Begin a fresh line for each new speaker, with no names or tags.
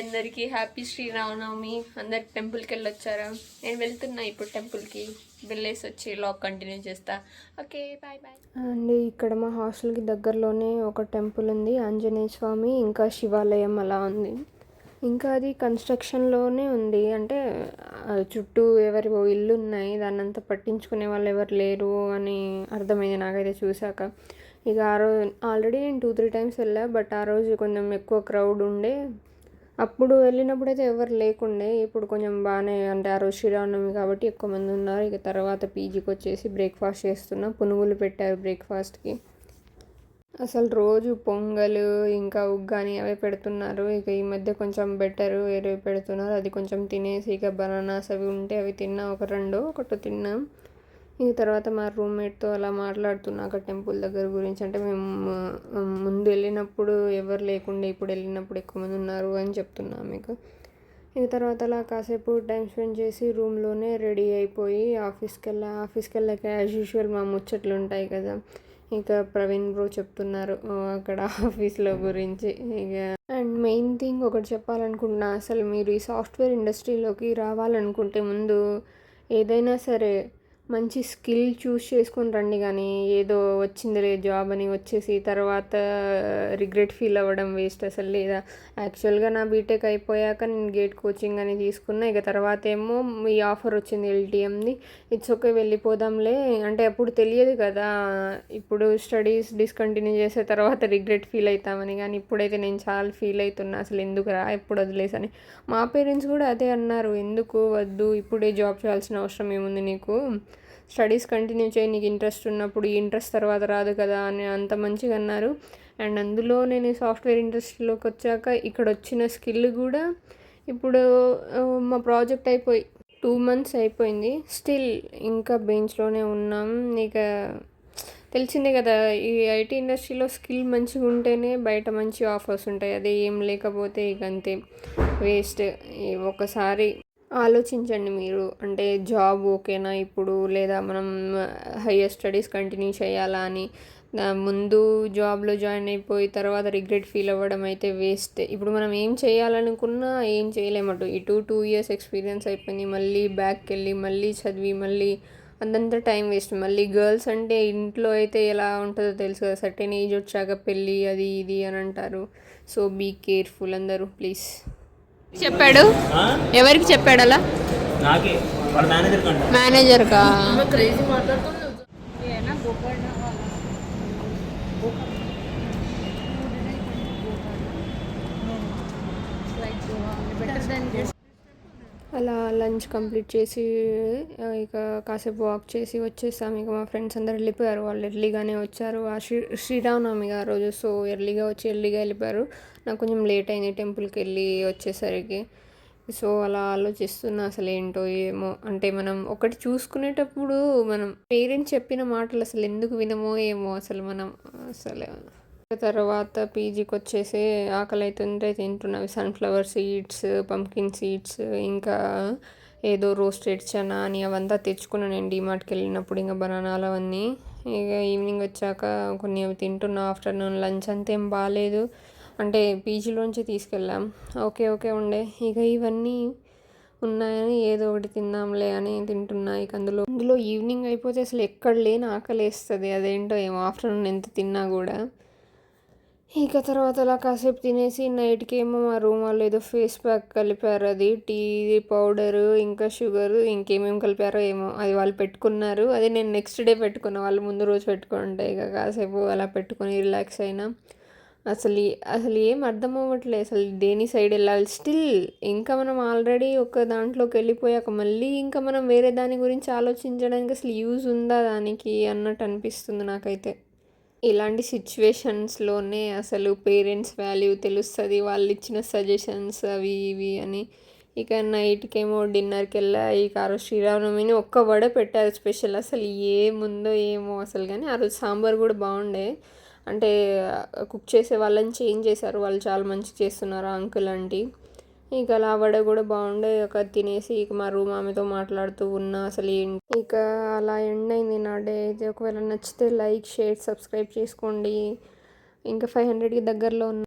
అందరికీ హ్యాపీ శ్రీరామనవమి. అందరికి టెంపుల్కి వెళ్ళొచ్చారా? నేను వెళ్తున్నా ఇప్పుడు టెంపుల్కి. వెళ్ళేసి వచ్చి లాగ్ కంటిన్యూ చేస్తా. ఓకే, బాయ్ బాయ్
అండ్ ఇక్కడ మా హాస్టల్కి దగ్గరలోనే ఒక టెంపుల్ ఉంది, ఆంజనేయ స్వామి, ఇంకా శివాలయం అలా ఉంది. ఇంకా అది కన్స్ట్రక్షన్లోనే ఉంది, అంటే చుట్టూ ఎవరి ఇల్లు ఉన్నాయి, దాన్ని అంతా పట్టించుకునే వాళ్ళు ఎవరు లేరు అని అర్థమైంది నాకైతే చూశాక. ఇక ఆ రోజు ఆల్రెడీ నేను 2-3 టైమ్స్ వెళ్ళా, బట్ ఆ రోజు కొంచెం ఎక్కువ క్రౌడ్ ఉండే. అప్పుడు వెళ్ళినప్పుడు అయితే ఎవరు లేకుండే. ఇప్పుడు కొంచెం బాగానే, అంటే ఆ రోజు శ్రీరామనవమి కాబట్టి ఎక్కువ మంది ఉన్నారు. ఇక తర్వాత పీజీకి వచ్చేసి బ్రేక్ఫాస్ట్ చేస్తున్నా. పునుగులు పెట్టారు బ్రేక్ఫాస్ట్కి. అసలు రోజు పొంగలు ఇంకా ఉగ్గాని అవే పెడుతున్నారు. ఇక ఈ మధ్య కొంచెం బెటర్ వేరే పెడుతున్నారు. అది కొంచెం తినేసి ఇక బనానాస్ అవి ఉంటే అవి తిన్నా, ఒకటి తిన్నాం. ఈ తర్వాత మా రూమ్మేట్తో అలా మాట్లాడుతున్నా అక్కడ టెంపుల్ దగ్గర గురించి. అంటే మేము ముందు వెళ్ళినప్పుడు ఎవరు లేకుండే, ఇప్పుడు వెళ్ళినప్పుడు ఎక్కువ మంది ఉన్నారు అని చెప్తున్నాను మీకు. ఇక తర్వాత అలా కాసేపు టైం స్పెండ్ చేసి రూమ్లోనే రెడీ అయిపోయి ఆఫీస్కి వెళ్ళాక యాజ్ యూజువల్ మా ముచ్చట్లు ఉంటాయి కదా. ఇక ప్రవీణ్ బ్రో చెప్తున్నారు అక్కడ ఆఫీస్లో గురించి. ఇక అండ్ మెయిన్ థింగ్ ఒకటి చెప్పాలనుకుంటున్నా, అసలు మీరు ఈ సాఫ్ట్వేర్ ఇండస్ట్రీలోకి రావాలనుకుంటే ముందు ఏదైనా సరే మంచి స్కిల్ చూస్ చేసుకొని రండి. కానీ ఏదో వచ్చిందిలే జాబ్ అని వచ్చేసి తర్వాత రిగ్రెట్ ఫీల్ అవ్వడం వేస్ట్ అసలు. లేదా యాక్చువల్గా నా బీటెక్ అయిపోయాక నేను గేట్ కోచింగ్ అని తీసుకున్నా. ఇక తర్వాత ఏమో ఈ ఆఫర్ వచ్చింది ఎల్టీఎంది. ఇట్స్ ఓకే వెళ్ళిపోదాంలే అంటే అప్పుడు తెలియదు కదా, ఇప్పుడు స్టడీస్ డిస్కంటిన్యూ చేసే తర్వాత రిగ్రెట్ ఫీల్ అవుతామని. కానీ ఇప్పుడైతే నేను చాలా ఫీల్ అవుతున్నా, అసలు ఎందుకు రా ఎప్పుడు వదిలేసని. మా పేరెంట్స్ కూడా అదే అన్నారు, ఎందుకు వద్దు, ఇప్పుడే జాబ్ చేయాల్సిన అవసరం ఏముంది నీకు, స్టడీస్ కంటిన్యూ చేయి, నీకు ఇంట్రెస్ట్ ఉన్నప్పుడు, ఈ ఇంట్రెస్ట్ తర్వాత రాదు కదా అని అంత మంచిగా అన్నారు. అండ్ అందులో నేను సాఫ్ట్వేర్ ఇండస్ట్రీలోకి వచ్చాక ఇక్కడ వచ్చిన స్కిల్ కూడా ఇప్పుడు మా ప్రాజెక్ట్ అయిపోయి 2 months అయిపోయింది, స్టిల్ ఇంకా బెంచ్లోనే ఉన్నాం. ఇక తెలిసిందే కదా, ఈ ఐటీ ఇండస్ట్రీలో స్కిల్ మంచిగా ఉంటేనే బయట మంచి ఆఫర్స్ ఉంటాయి. అదే ఏం లేకపోతే ఇక అంతే వేస్ట్. ఒకసారి ఆలోచించండి మీరు, అంటే జాబ్ ఓకేనా ఇప్పుడు, లేదా మనం హయ్యర్ స్టడీస్ కంటిన్యూ చేయాలా అని. ముందు జాబ్లో జాయిన్ అయిపోయి తర్వాత రిగ్రెట్ ఫీల్ అవ్వడం అయితే వేస్ట్. ఇప్పుడు మనం ఏం చేయాలనుకున్నా ఏం చేయలేమటు. ఇటు 2 years ఎక్స్పీరియన్స్ అయిపోయింది, మళ్ళీ బ్యాక్కి వెళ్ళి మళ్ళీ చదివి మళ్ళీ అదంతా టైం వేస్ట్. మళ్ళీ గర్ల్స్ అంటే ఇంట్లో అయితే ఎలా ఉంటుందో తెలుసు కదా, సర్టెన్ ఏజ్ వచ్చాక పెళ్ళి అది ఇది అని అంటారు. సో బీ కేర్ఫుల్ అందరూ ప్లీజ్. చెప్పాడు, ఎవరికి చెప్పాడు అలా? మేనేజర్కా? అలా లంచ్ కంప్లీట్ చేసి ఇక కాసేపు వాక్ చేసి వచ్చేసాము. ఇక మా ఫ్రెండ్స్ అందరు వెళ్ళిపోయారు, వాళ్ళు ఎర్లీగానే వచ్చారు. ఆ శ్రీరామనవమి ఆ రోజు, సో ఎర్లీగా వచ్చి ఎర్లీగా వెళ్ళిపోయారు. నాకు కొంచెం లేట్ అయింది టెంపుల్కి వెళ్ళి వచ్చేసరికి. సో అలా ఆలోచిస్తున్నా అసలు ఏంటో ఏమో. అంటే మనం ఒకటి చూసుకునేటప్పుడు మనం పేరెంట్స్ చెప్పిన మాటలు అసలు ఎందుకు వినమో ఏమో అసలు మనం అసలు. తర్వాత పీజీకి వచ్చేసి ఆకలి అవుతుంటే తింటున్నవి సన్ఫ్లవర్ సీడ్స్, పంకిన్ సీడ్స్, ఇంకా ఏదో రోస్టెడ్ చనా అని అవంతా తెచ్చుకున్నాను నేను డీమార్ట్కి వెళ్ళినప్పుడు. ఇంకా బనానాలు అవన్నీ. ఇక ఈవినింగ్ వచ్చాక కొన్ని అవి తింటున్నా. ఆఫ్టర్నూన్ లంచ్ అంతేం బాగాలేదు, అంటే పీజీలోంచి తీసుకెళ్ళాం, ఓకే ఉండే. ఇక ఇవన్నీ ఉన్నాయని ఏదో ఒకటి తిందాంలే అని తింటున్నా. ఇక అందులో ఈవినింగ్ అయిపోతే అసలు ఎక్కడ లేని ఆకలి వేస్తుంది, అదేంటో ఏమో ఆఫ్టర్నూన్ ఎంత తిన్నా కూడా. ఇక తర్వాత అలా కాసేపు తినేసి నైట్కి ఏమో మా రూమ్ వాళ్ళు ఏదో ఫేస్ ప్యాక్ కలిపారు, అది టీ పౌడరు ఇంకా షుగరు ఇంకేమేమి కలిపారో ఏమో, అది వాళ్ళు పెట్టుకున్నారు. అది నేను నెక్స్ట్ డే పెట్టుకున్నా, వాళ్ళు ముందు రోజు పెట్టుకుంటే. ఇక కాసేపు అలా పెట్టుకొని రిలాక్స్ అయినా. అసలు ఏం అర్థం అవ్వట్లేదు అసలు దేని సైడ్ వెళ్ళాలి. స్టిల్ ఇంకా మనం ఆల్రెడీ ఒక దాంట్లోకి వెళ్ళిపోయాక మళ్ళీ ఇంకా మనం వేరే దాని గురించి ఆలోచించడానికి అసలు యూజ్ ఉందా దానికి అన్నట్టు అనిపిస్తుంది నాకైతే. ఇలాంటి సిచ్యువేషన్స్లోనే అసలు పేరెంట్స్ వాల్యూ తెలుస్తుంది, వాళ్ళు ఇచ్చిన సజెషన్స్ అవి ఇవి అని. ఇక నైట్కేమో డిన్నర్కి వెళ్ళా. ఇక ఆ రోజు శ్రీరామనవమిని ఒక్క వడ పెట్టారు స్పెషల్, అసలు ఏముందో ఏమో అసలు. కానీ ఆ రోజు సాంబార్ కూడా బాగుండే, అంటే కుక్ చేసే వాళ్ళని చేంజ్ చేశారు, వాళ్ళు చాలా మంచిగా చేస్తున్నారు అంకుల్ ఆంటీ. ఇక అలా వడ కూడా బాగుండే. ఒక తినేసి ఇక మా రూమ్ ఆమెతో మాట్లాడుతూ ఉన్నా అసలు ఏంటి. ఇక అలా ఎండ్ అయింది నా డే అయితే. ఒకవేళ నచ్చితే లైక్, షేర్, సబ్స్క్రైబ్ చేసుకోండి. ఇంకా 500కి దగ్గరలో ఉన్న